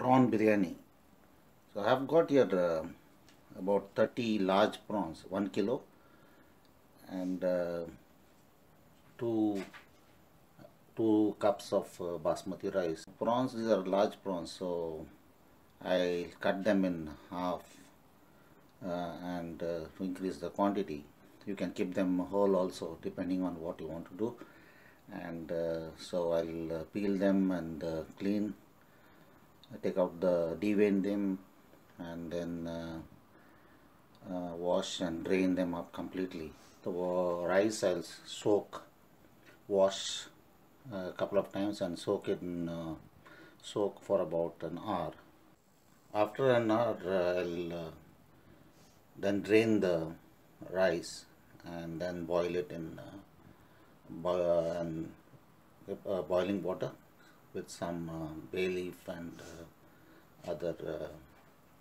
prawn biryani. So I have got here about 30 large prawns, 1 kilo, and two 2 cups of basmati rice. Prawns, these are large prawns, so I cut them in half and to increase the quantity. You can keep them whole also, depending on what you want to do. And so I'll peel them and clean, take out the devein them, and then wash and drain them up completely. The rice I'll wash a couple of times and soak for about an hour. After an hour, I'll then drain the rice and then boil it in boiling water with some bay leaf and other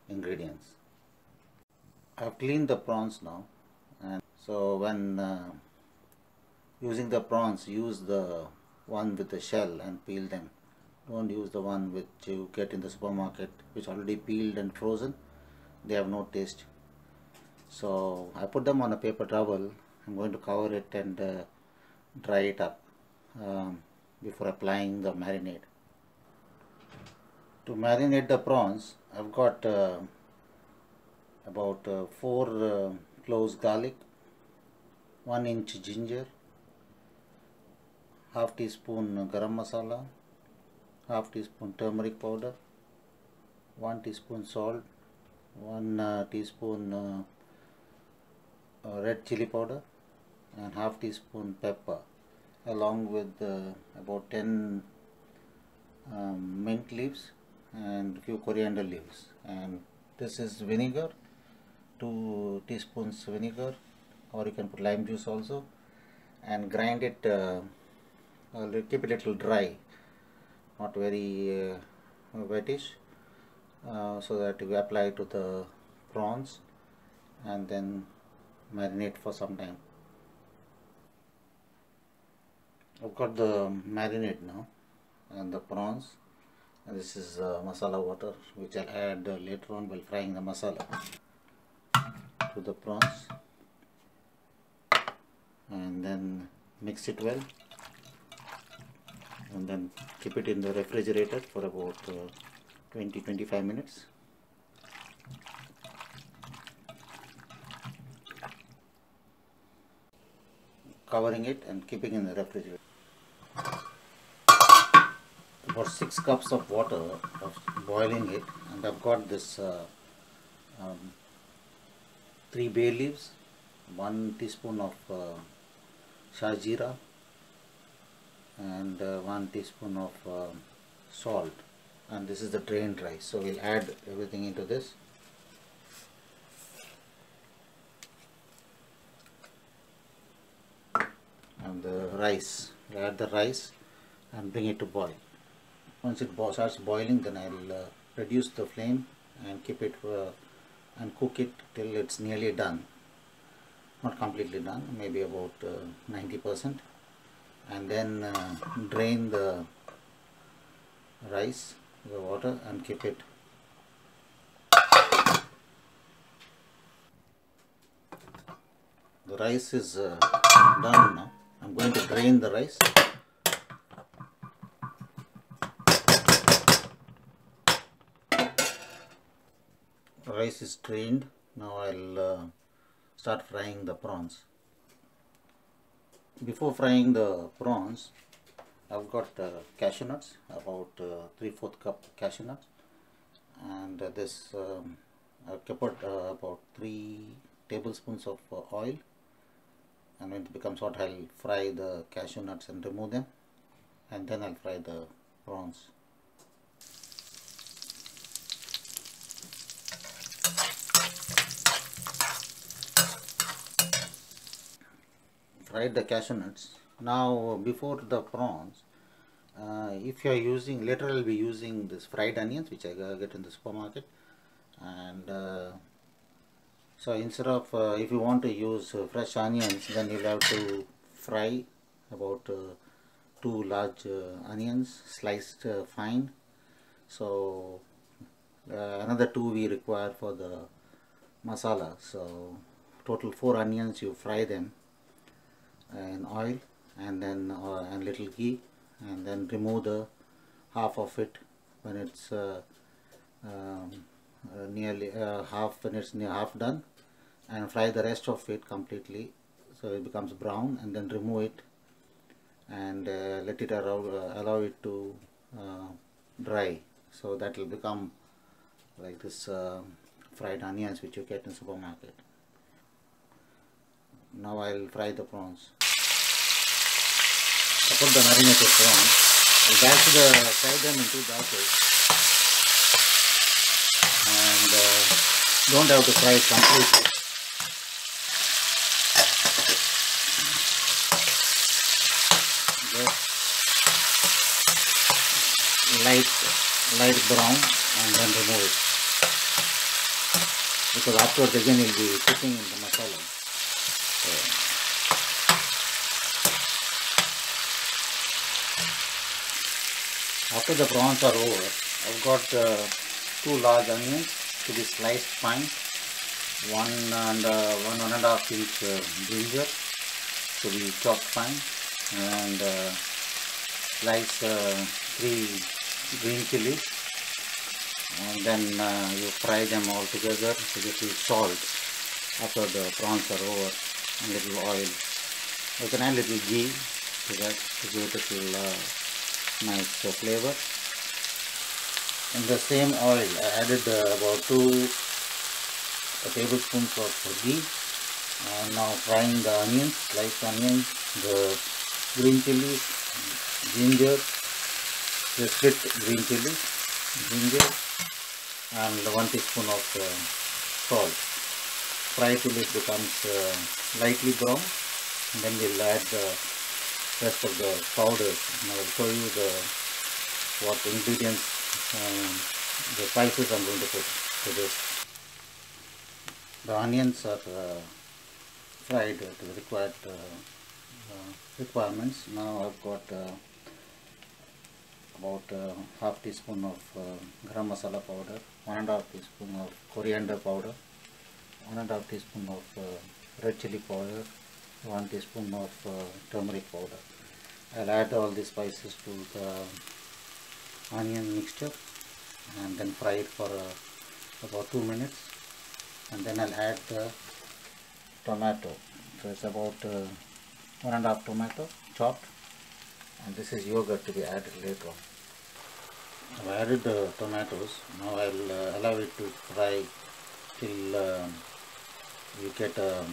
ingredients. I've cleaned the prawns now, and so when using the prawns, use the one with the shell and peel them. Don't use the one which you get in the supermarket, which already peeled and frozen. They have no taste. So I put them on a paper towel. I'm going to cover it and dry it up before applying the marinade. To marinate the prawns, I've got about 4 cloves garlic, 1 inch ginger, half teaspoon garam masala, half teaspoon turmeric powder, 1 teaspoon salt, 1 teaspoon red chili powder, and half teaspoon pepper, along with about 10 mint leaves and few coriander leaves. And this is vinegar, 2 teaspoons vinegar, or you can put lime juice also, and grind it, keep it a little dry, not very wettish, so that you apply to the prawns and then marinate for some time. I've got the marinade now and the prawns, and this is masala water, which I'll add later on while frying the masala to the prawns, and then mix it well, and then keep it in the refrigerator for about 20-25 minutes. Covering it and keeping in the refrigerator. About 6 cups of water of boiling it, and I've got this 3 bay leaves, 1 teaspoon of shahjeera, and 1 teaspoon of salt, and this is the drained rice. So we'll add everything into this. And the rice, we'll add the rice and bring it to boil. Once it starts boiling, then I'll reduce the flame and keep it and cook it till it's nearly done. Not completely done, maybe about 90%. And then drain the rice, the water, and keep it. The rice is done now. I'm going to drain the rice. The rice is drained. Now I'll start frying the prawns. Before frying the prawns, I've got cashew nuts, about 3/4 cup cashew nuts, and this I've kept about 3 tablespoons of oil, and when it becomes hot, I'll fry the cashew nuts and remove them, and then I'll fry the prawns. Fried the cashew nuts. Now before the prawns, if you are using, later I'll be using this fried onions which I get in the supermarket, and so instead of if you want to use fresh onions, then you'll have to fry about 2 large onions sliced fine. So Another 2 we require for the masala. So total 4 onions, you fry them in oil, and then a little ghee, and then remove the half of it when it's um, nearly half, when it's near half done, and fry the rest of it completely so it becomes brown, and then remove it and let it allow it to dry, so that will become like this fried onions which you get in supermarket. Now I'll fry the prawns. I put the marinated prawns. I fry them in 2 batches, and don't have to fry it completely. Just light brown, and then remove it, because afterwards again you'll be cooking in the masala. So, after the prawns are over, I've got 2 large onions to be sliced fine, 1.5 inch ginger to be chopped fine, and slice 3 green chilies, and then you fry them all together with a little salt after the prawns are over, and little oil. You can add little ghee to that to give it a little nice flavor. In the same oil I added about 2 tablespoons of ghee, and now frying the onions, sliced onions, the green chilies, ginger, the split green chilies, ginger, and 1 teaspoon of salt. Fry till it becomes lightly brown, and then we'll add the rest of the powders, and I will show you what ingredients, the spices I'm going to put to this. The onions are fried to the required requirements. Now I've got about half teaspoon of garam masala powder, 1.5 teaspoon of coriander powder, 1.5 teaspoon of red chili powder, 1 teaspoon of turmeric powder. I'll add all the spices to the onion mixture, and then fry it for about 2 minutes, and then I'll add the tomato. So it's about 1.5 tomato chopped, and this is yogurt to be added later on. I've added the tomatoes. Now I'll allow it to fry till you get till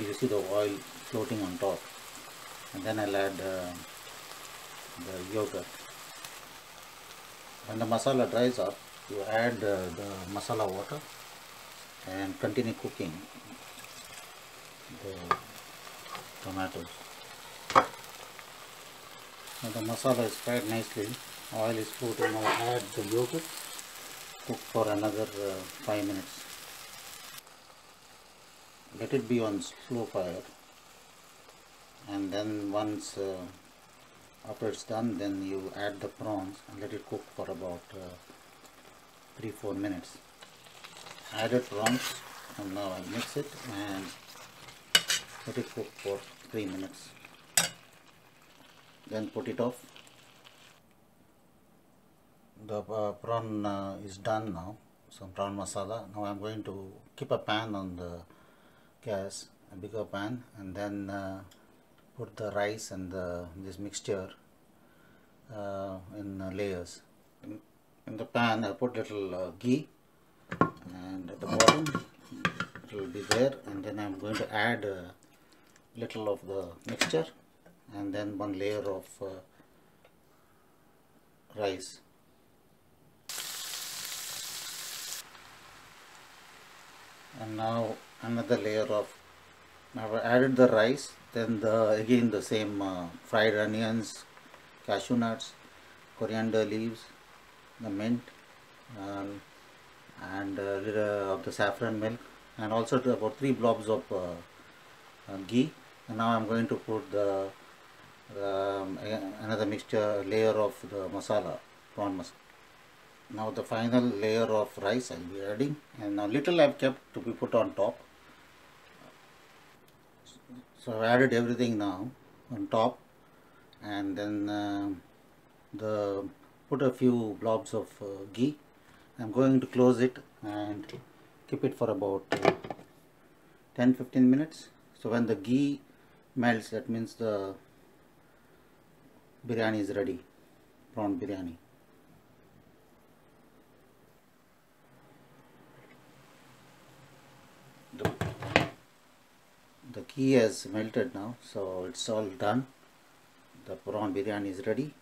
you see the oil floating on top, and then I'll add the yogurt. When the masala dries up, you add the masala water and continue cooking the tomatoes. Now the masala is fried nicely, oil is floating. Now add the yogurt, cook for another 5 minutes. Let it be on slow fire, and then once after it's done, then you add the prawns and let it cook for about 3-4 minutes. Added prawns, and now I mix it and let it cook for 3 minutes. Then put it off. The prawn is done now, some prawn masala. Now I'm going to keep a pan on the gas, a bigger pan, and then put the rice and this mixture in layers. In the pan I put little ghee, and at the bottom it will be there, and then I'm going to add little of the mixture, and then 1 layer of rice. And now another layer of, I've added the rice, then again the same fried onions, cashew nuts, coriander leaves, the mint, and a little of the saffron milk, and also about 3 blobs of ghee. And now I'm going to put another mixture layer of the masala, prawn masala. Now the final layer of rice I'll be adding, and now little I've kept to be put on top. So I've added everything now on top, and then the put a few blobs of ghee. I'm going to close it and keep it for about 10-15 minutes. So when the ghee melts, that means the biryani is ready, prawn biryani. The ghee has melted now, so it's all done. The prawn biryani is ready.